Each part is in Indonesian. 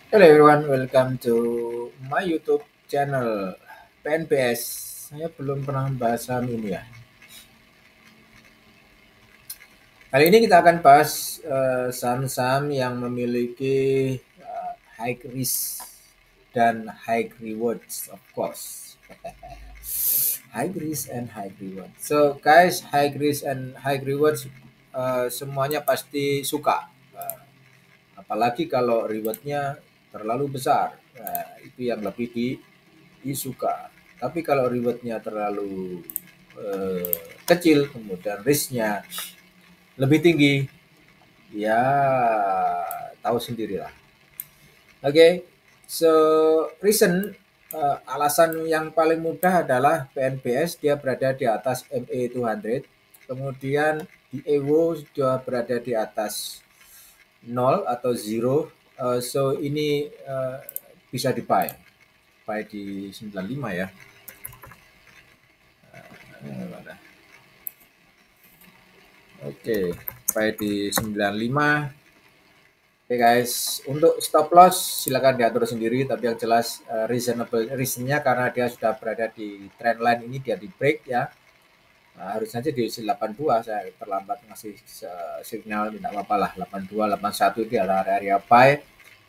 Hello everyone, welcome to my YouTube channel PNPS. Saya belum pernah bahas saham ini ya. Kali ini kita akan bahas saham-saham yang memiliki high risk dan high rewards, of course. High risk and high reward. So guys, high risk and high rewards semuanya pasti suka. Apalagi kalau rewardnya terlalu besar, itu yang lebih disuka. Tapi kalau rewardnya terlalu kecil, kemudian risknya lebih tinggi, ya tahu sendirilah. Oke, okay, so reason alasan yang paling mudah adalah PNBS dia berada di atas MA200, kemudian di EWO sudah berada di atas nol atau zero. So ini bisa buy di 95 ya. Oke, buy di 95. Oke guys, untuk stop loss silakan diatur sendiri, tapi yang jelas reasonable reasonnya karena dia sudah berada di trend line ini, dia di break ya. Nah, harusnya sih di 82, saya terlambat ngasih signal, tidak apa-apa lah. 82, 81 di area buy,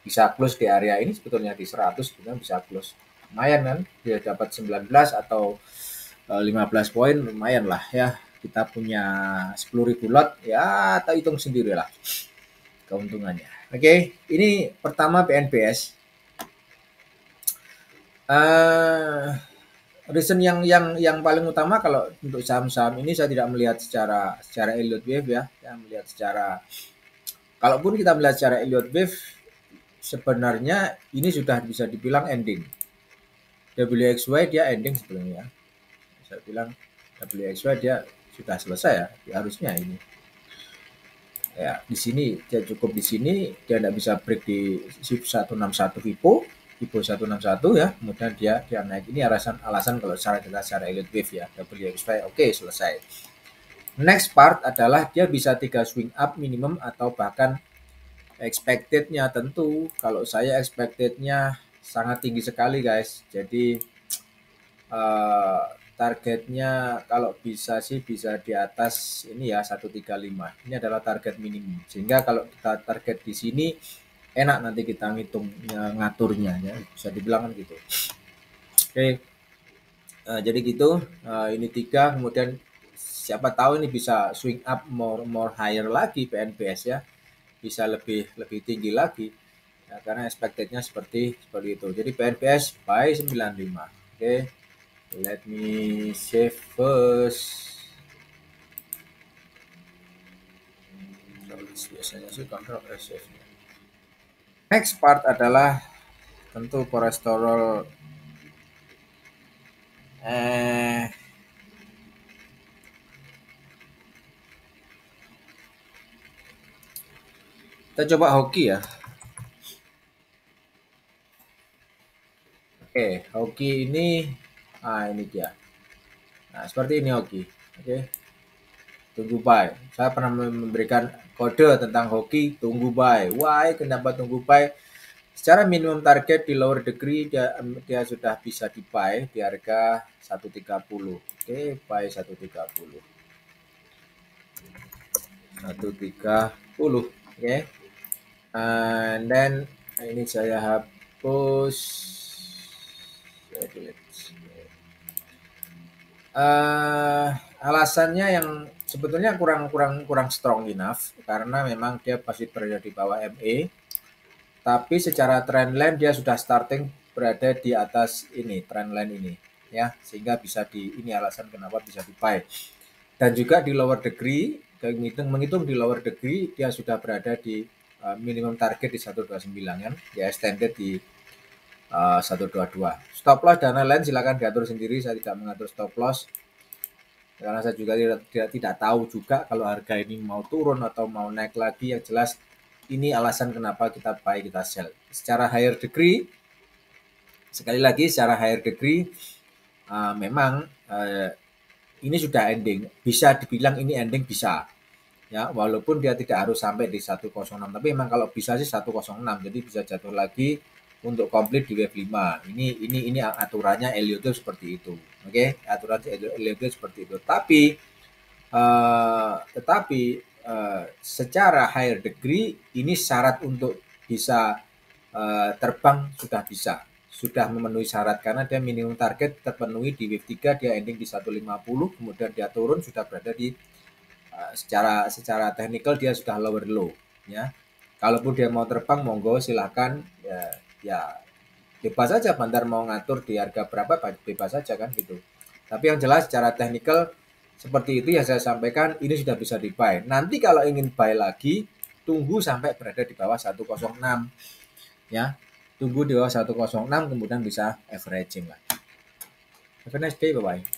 bisa close di area ini sebetulnya di 100 sebenarnya bisa close. Lumayan kan, dia dapat 19 atau 15 poin, lumayan lah ya. Kita punya 10.000 lot, ya kita hitung sendiri lah keuntungannya. Oke, ini pertama PNBS. Reason yang paling utama kalau untuk saham-saham ini saya tidak melihat secara Elliott Wave ya, saya melihat secara, kalaupun kita melihat secara Elliott Wave sebenarnya ini sudah bisa dibilang ending. WXY dia ending sebelumnya. Saya bilang WXY dia sudah selesai ya, harusnya ini. Ya, di sini dia cukup di sini, dia tidak bisa break di shift 161 Vipo 161 ya, kemudian dia naik. Ini alasan kalau secara Elliott Wave ya, WXY oke, selesai. Next part adalah dia bisa 3 swing up minimum atau bahkan expected-nya tentu kalau saya expected-nya sangat tinggi sekali guys. Jadi uh, targetnya kalau bisa sih bisa di atas ini ya 135. Ini adalah target minimum. Sehingga kalau kita target di sini enak nanti kita ngitung ngaturnya ya, bisa dibilang kan gitu. Oke. Jadi gitu, ini 3, kemudian siapa tahu ini bisa swing up more higher lagi PNBS ya. Bisa lebih lebih tinggi lagi. Ya, karena expected-nya seperti itu. Jadi PNBS buy 95. Oke. Let me save first. Biasanya sih kontrol save. Next part adalah tentu kolesterol eh kita coba hoki ya. Oke, hoki ini ini dia. Nah, seperti ini hoki. Oke. Tunggu buy. Saya pernah memberikan kode tentang hoki tunggu buy. Why? Kenapa tunggu buy? Secara minimum target di lower degree dia sudah bisa di buy di harga 130. Oke, buy 130. 130. Oke. And then ini saya hapus. Saya delete. Alasannya yang sebetulnya kurang strong enough karena memang dia pasti berada di bawah MA, tapi secara trendline dia sudah starting berada di atas ini trendline ini ya, sehingga bisa di ini alasan kenapa bisa di buy. Dan juga di lower degree, menghitung di lower degree dia sudah berada di minimum target di 129 kan, dia extended di 122. Stop loss dan lain-lain silakan diatur sendiri, saya tidak mengatur stop loss karena saya juga tidak tahu juga kalau harga ini mau turun atau mau naik lagi. Yang jelas ini alasan kenapa kita buy, kita sell. Secara higher degree, sekali lagi secara higher degree memang ini sudah ending. Bisa dibilang ini ending, bisa. ya, walaupun dia tidak harus sampai di 106, tapi memang kalau bisa sih 106, jadi bisa jatuh lagi untuk komplit di wave 5. Ini aturannya Elliott Wave seperti itu. Oke, aturan Elliott Wave seperti itu. Tetapi secara higher degree ini syarat untuk bisa terbang sudah memenuhi syarat karena dia minimum target terpenuhi di wave 3, dia ending di 150, kemudian dia turun sudah berada di secara teknikal dia sudah lower low ya. Kalaupun dia mau terbang monggo silakan ya bebas saja, Bandar mau ngatur di harga berapa bebas saja kan gitu. Tapi yang jelas secara teknikal seperti itu ya saya sampaikan, ini sudah bisa di buy. Nanti kalau ingin buy lagi tunggu sampai berada di bawah 106 ya. Tunggu di bawah 106 kemudian bisa averaging lah. Have a nice day, bye bye.